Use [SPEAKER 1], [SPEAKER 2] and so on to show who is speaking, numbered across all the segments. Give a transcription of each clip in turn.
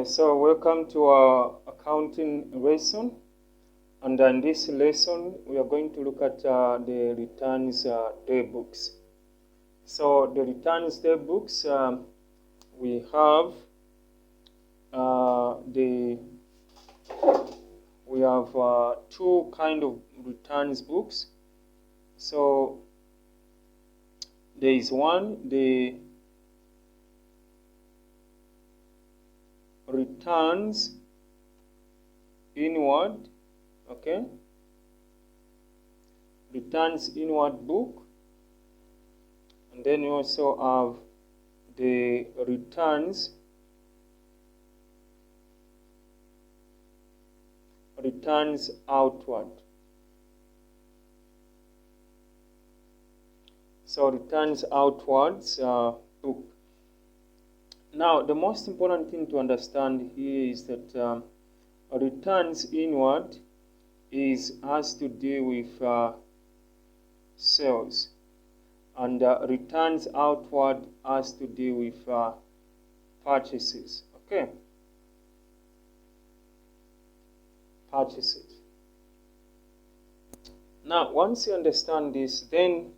[SPEAKER 1] Okay, so welcome to our accounting lesson, and in this lesson we are going to look at the returns day books. So the returns day books, we have two kind of returns books. So there is one, the returns inward, okay, returns inward book, and then you also have the returns outward. So returns outwards book. Now the most important thing to understand here is that returns inward has to do with sales, and returns outward has to do with purchases. Okay, purchases. Now once you understand this, then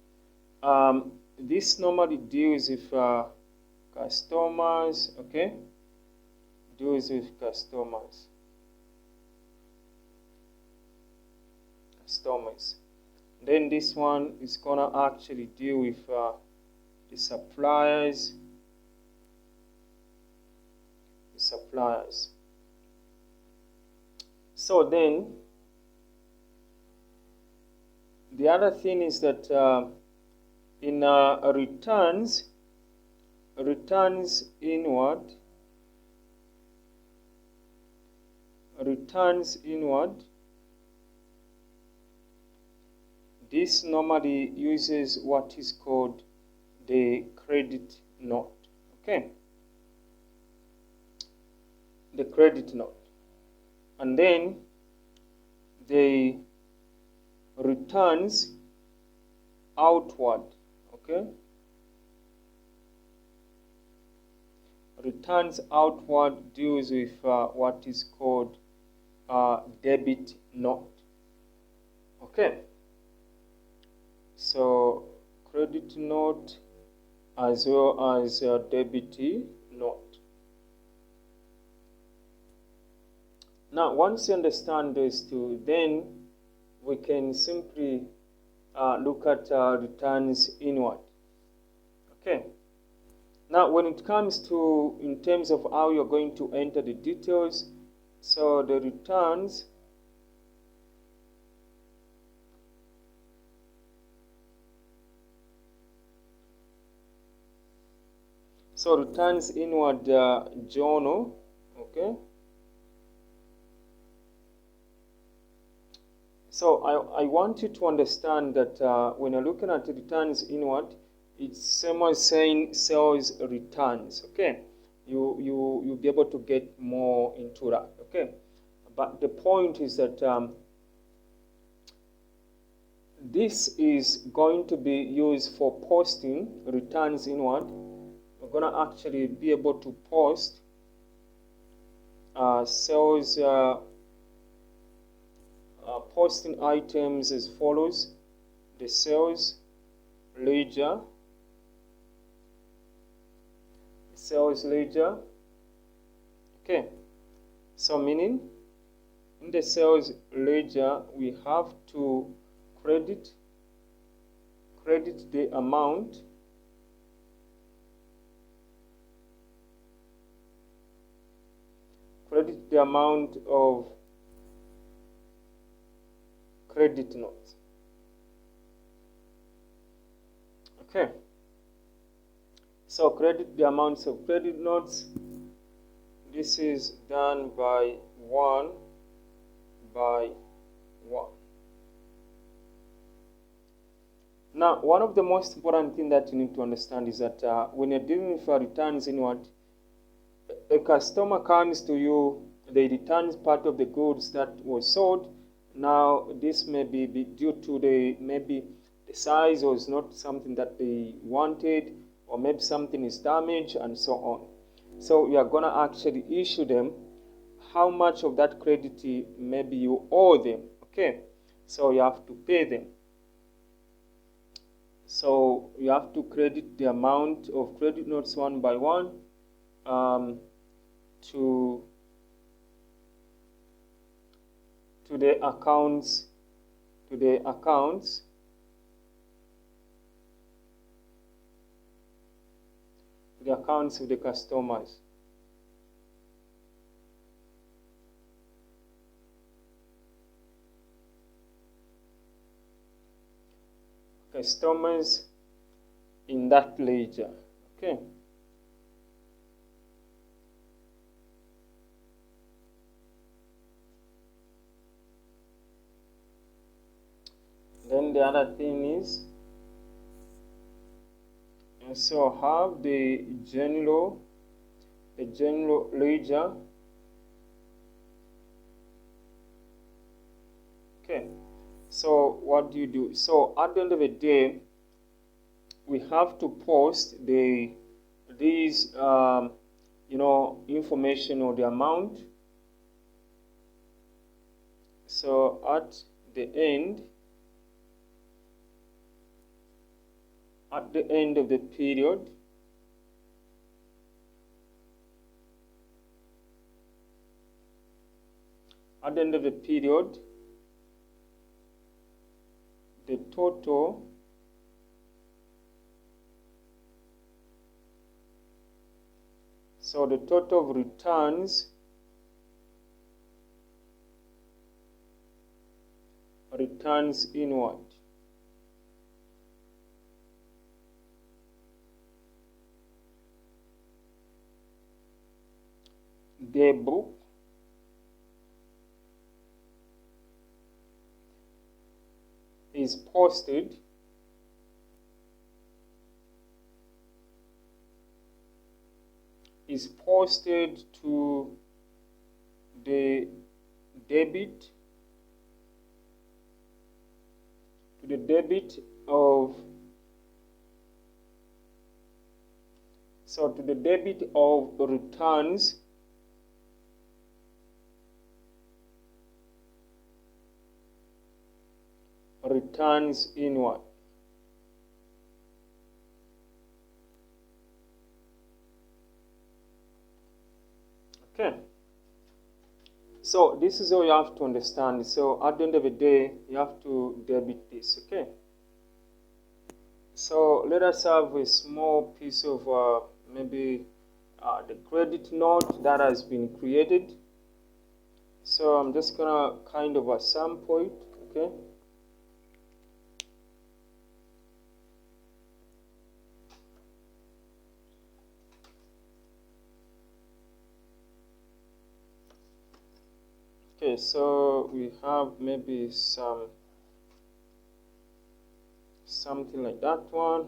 [SPEAKER 1] this normally deals with customers. Okay, deals with customers. Then this one is gonna actually deal with the suppliers. So then the other thing is that in returns inward, this normally uses what is called the credit note. Okay, the credit note. And then the returns outward, okay, returns outward deals with what is called debit note. Okay, so credit note as well as debit note. Now once you understand those two, then we can simply look at returns inward. Okay, now when it comes to in terms of how you're going to enter the details, so the returns inward journal. Okay, so I want you to understand that when you're looking at the returns inward, it's same as saying sales returns. Okay, you'll be able to get more into that. Okay, but the point is that this is going to be used for posting returns inward. We're going to actually be able to post sales posting items as follows: the sales ledger, okay, so meaning in the sales ledger we have to credit the amount of credit notes. Okay, so credit the amounts of credit notes. This is done by one. Now one of the most important things that you need to understand is that when you're dealing with returns inward, a customer comes to you, they return part of the goods that was sold. Now this may be due to maybe the size was not something that they wanted, or maybe something is damaged and so on. So you are going to actually issue them how much of that credit maybe you owe them. Okay, so you have to pay them. So you have to credit the amount of credit notes one by one to the accounts of the customers. Customers in that ledger. Okay. Then the other thing is also have the general ledger. Okay. So what do you do? So at the end of the day, we have to post these information or the amount. So at the end of the period, the total of returns inward. The book is posted to the debit of returns inward. Okay. So this is all you have to understand. So at the end of the day, you have to debit this. Okay. So let us have a small piece of maybe the credit note that has been created. So I'm just gonna kind of sample it. Okay. Okay, so we have maybe something like that one.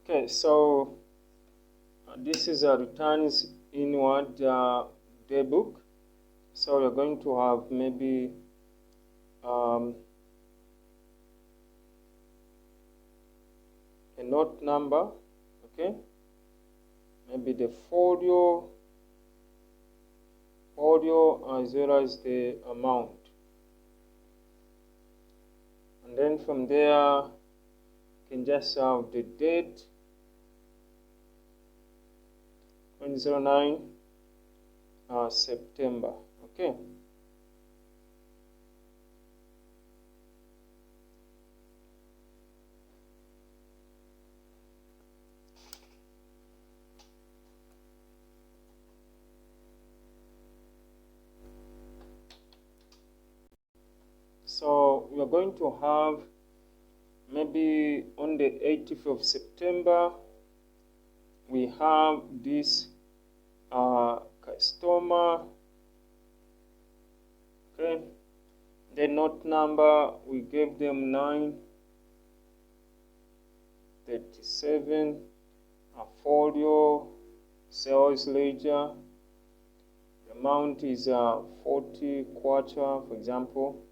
[SPEAKER 1] Okay, so this is a returns inward daybook. So you're going to have maybe a note number, okay? Maybe the folio as well as the amount. And then from there, you can just have the date, 2009 September, okay? So we are going to have maybe on the 18th of September, we have this customer. Okay, the note number, we gave them 937. Folio, sales ledger, the amount is 40 quarter, for example.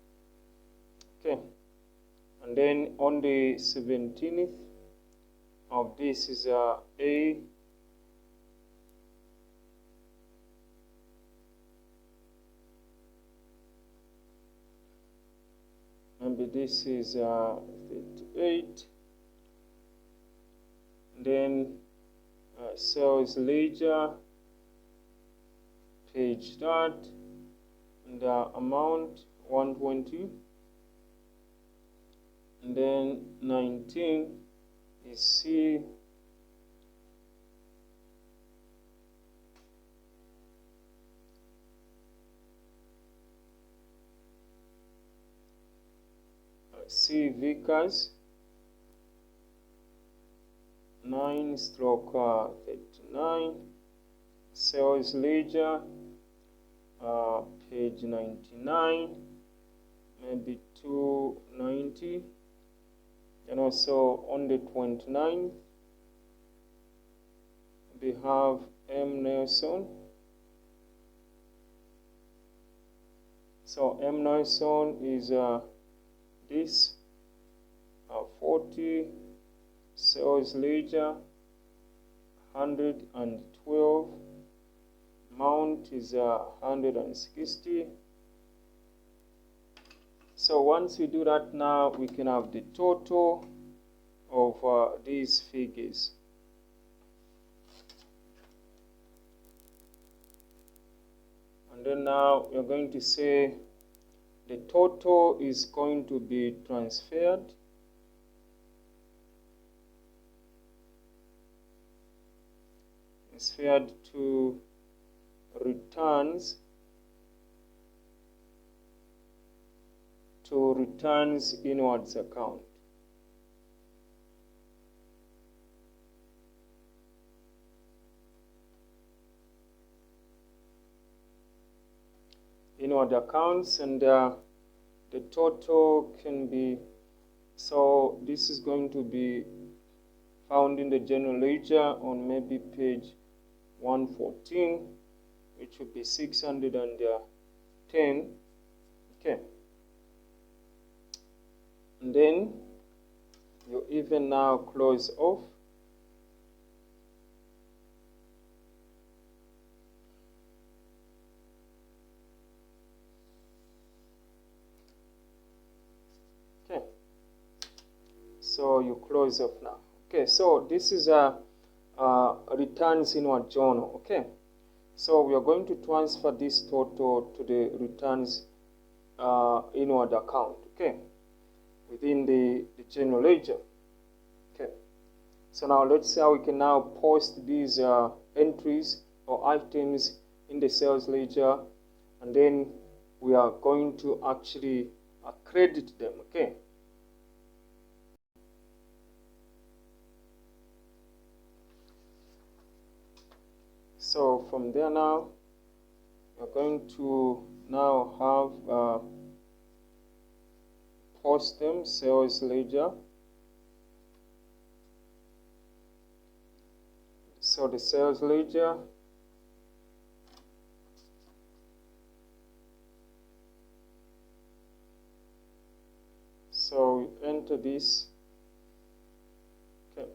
[SPEAKER 1] Okay, and then on the 17th of this is A. Maybe this is 38. Then sales ledger, page that, and the amount 120. And then 19 is C. C Vickers 9/39, sales ledger, page 99, maybe 290. And also on the 29th we have M Nelson. So M Nelson is this 40, sales ledger 112, amount is 160. So once we do that, now we can have the total of these figures. And then now we're going to say the total is going to be transferred to returns inwards account. Inward accounts, and the total can be, so this is going to be found in the general ledger on maybe page 114, which would be 610. Okay, and then you even now close off. Okay, so you close off now. Okay, so this is a returns inward journal. Okay, so we are going to transfer this total to the returns inward account. Okay, within the general ledger. Okay, so now let's see how we can now post these entries or items in the sales ledger, and then we are going to actually credit them. Okay, so from there now we're going to now have post them sales ledger. So the sales ledger, so we enter this. Okay,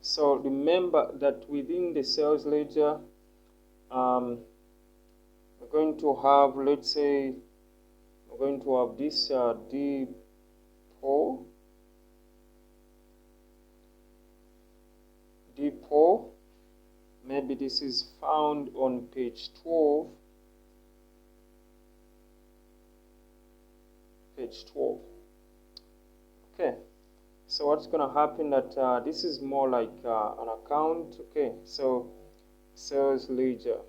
[SPEAKER 1] so remember that within the sales ledger we're going to have, let's say we're going to have this depot. Maybe this is found on page 12. Page 12. Okay, so what's going to happen that this is more like an account. Okay, so sales ledger.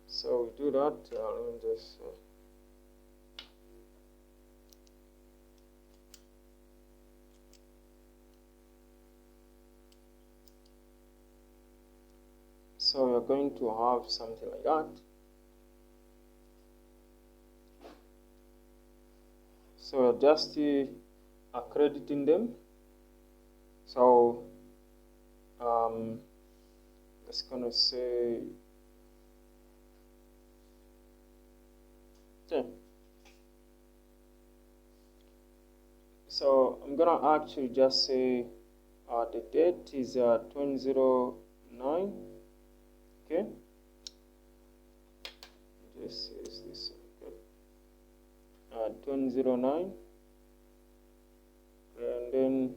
[SPEAKER 1] So we do that. Let me just So you're going to have something like that. So you're just accrediting them. So just gonna say okay. So I'm gonna actually just say the date is 2009. Okay. This is this. Okay. 2009, and then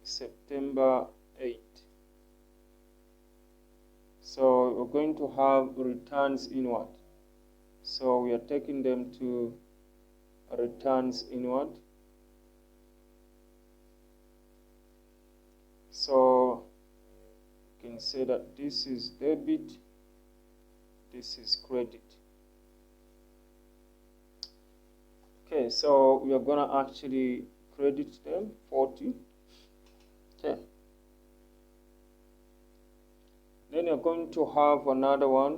[SPEAKER 1] September 8. So we're going to have returns inward. So we are taking them to returns inward. So you can say that this is debit, this is credit. Okay, so we are gonna actually credit them 40. Okay. Then you're going to have another one.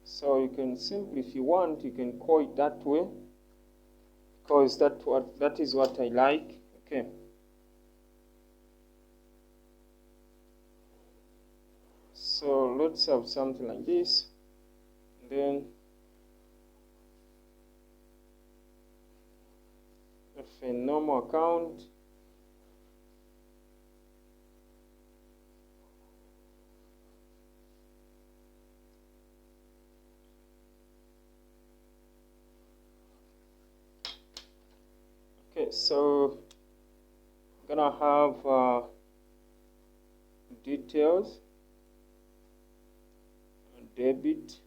[SPEAKER 1] So you can simply, if you want, you can call it that way, because that is what I like. Okay. So let's have something like this. And then if a normal account, okay, so I'm gonna have details, debit,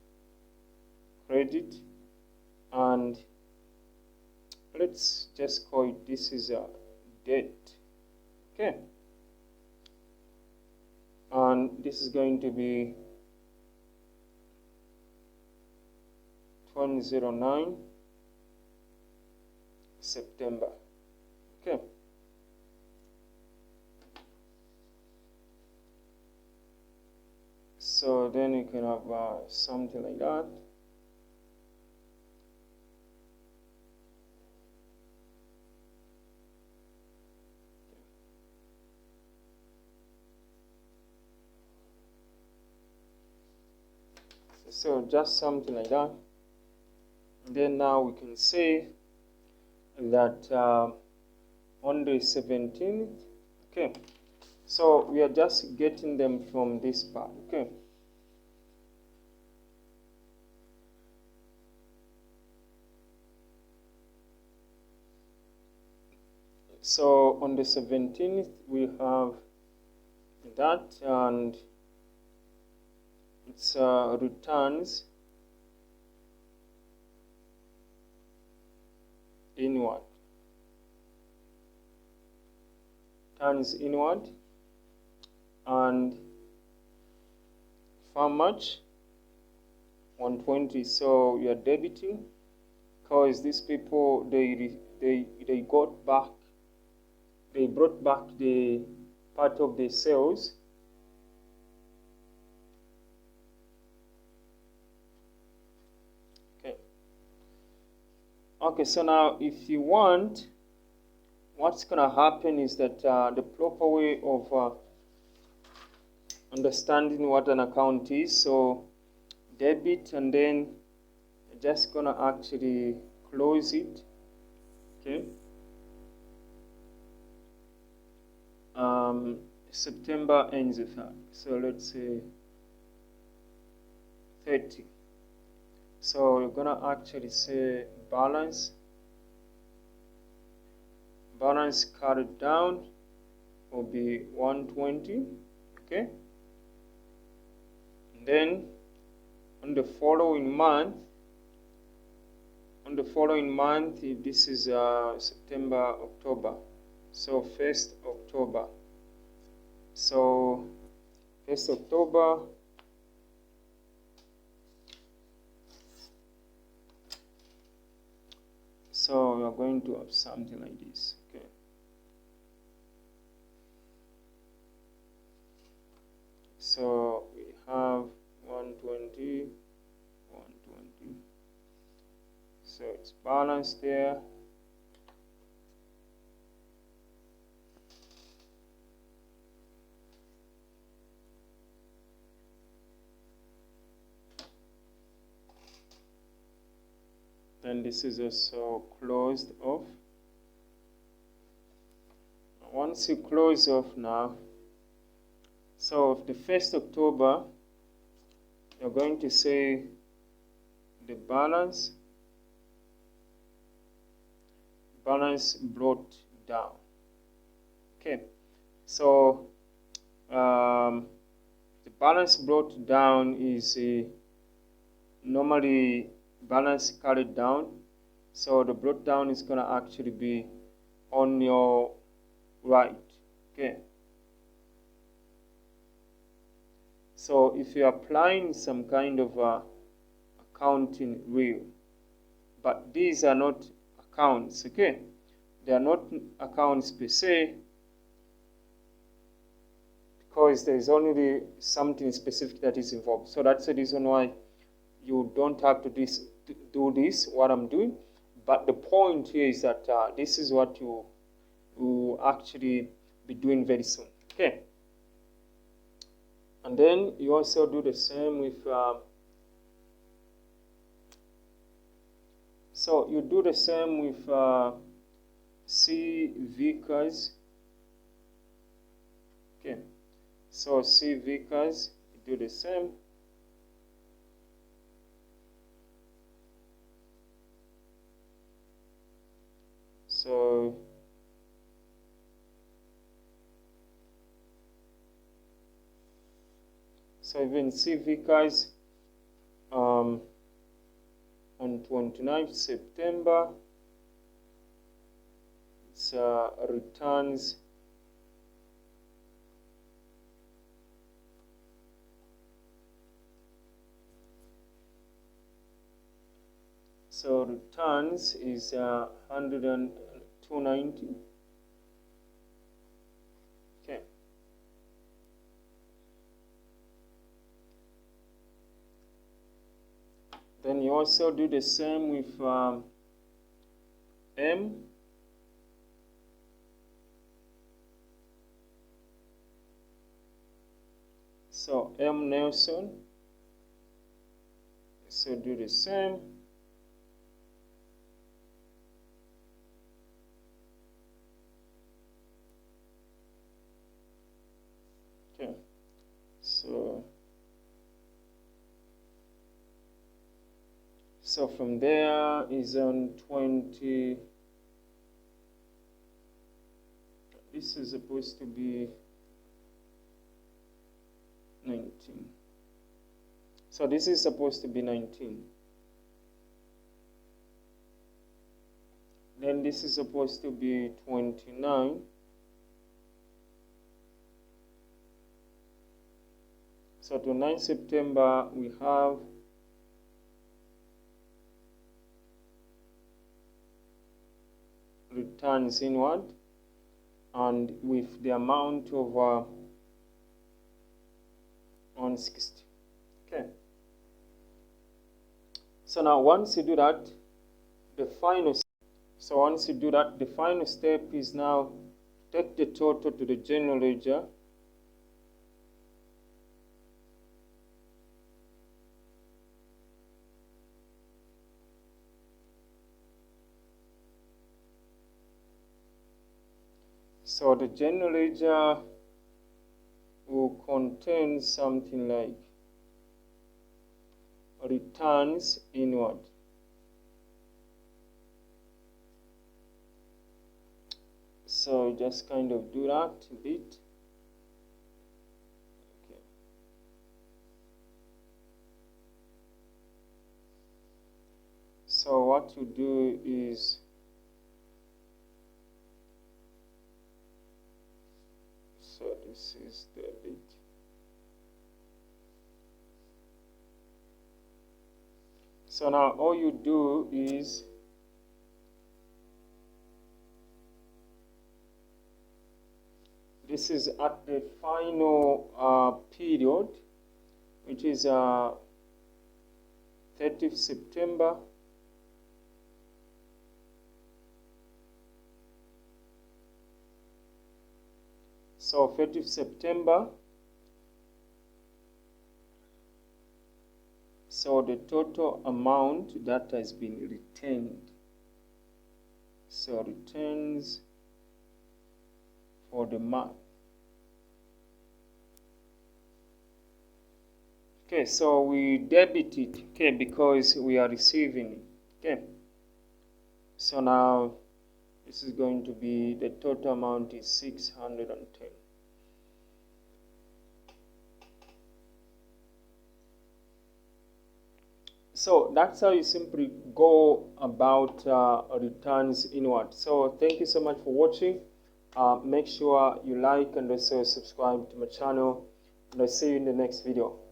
[SPEAKER 1] credit, and let's just call it this is a debt. Okay, and this is going to be 2009 September. Okay. So then you can have something like that. So just something like that. And then now we can say that on the 17th, okay, so we are just getting them from this part. Okay, so on the 17th we have that, and it's returns inward, turns inward, and how much? 120. So you are debiting, because these people they got back, they brought back the part of the sales. Okay, so now if you want, what's gonna happen is that the proper way of understanding what an account is, so debit, and then you're just gonna actually close it. Okay. September ends the 3rd, so let's say 30. So you're gonna actually say balance carried down will be 120. Okay, and then on the following month, if this is September, October, so 1st October, so 1st October, going to have something like this. Okay. So we have 120, 120. So it's balanced there. Then this is also closed off. Once you close off now, so the 1st October, you're going to say the balance brought down. Okay, so the balance brought down is normally balance carried down, so the brought down is going to actually be on your right. Okay, so if you're applying some kind of accounting rule, but these are not accounts, okay, they are not accounts per se, because there is only something specific that is involved. So that's the reason why you don't have to do this, what I'm doing. But the point here is that this is what you will actually be doing very soon. Okay. And then you also do the same with, so you do the same with CVCAS. Okay. So CVCAS, you do the same. So even CVCAS on 29th September, it's returns so returns is 290. Okay. Then you also do the same with M. So M Nelson. So do the same. Okay. So from there is on 20. This is supposed to be 19. So this is supposed to be 19. Then this is supposed to be 29. So to 9 September we have returns inward, and with the amount of 160. Okay. So now once you do that, the final step is now take the total to the general ledger. So the general ledger will contain something like returns inward. So just kind of do that a bit. Okay. So what you do is this is the bit. So now all you do is this is at the final period, which is 30th September. So 30th September. So the total amount that has been returned. So returns for the month. Okay, so we debit it, okay, because we are receiving it. Okay. So now this is going to be, the total amount is 610. So that's how you simply go about returns inward. So thank you so much for watching. Make sure you like and also subscribe to my channel, and I'll see you in the next video.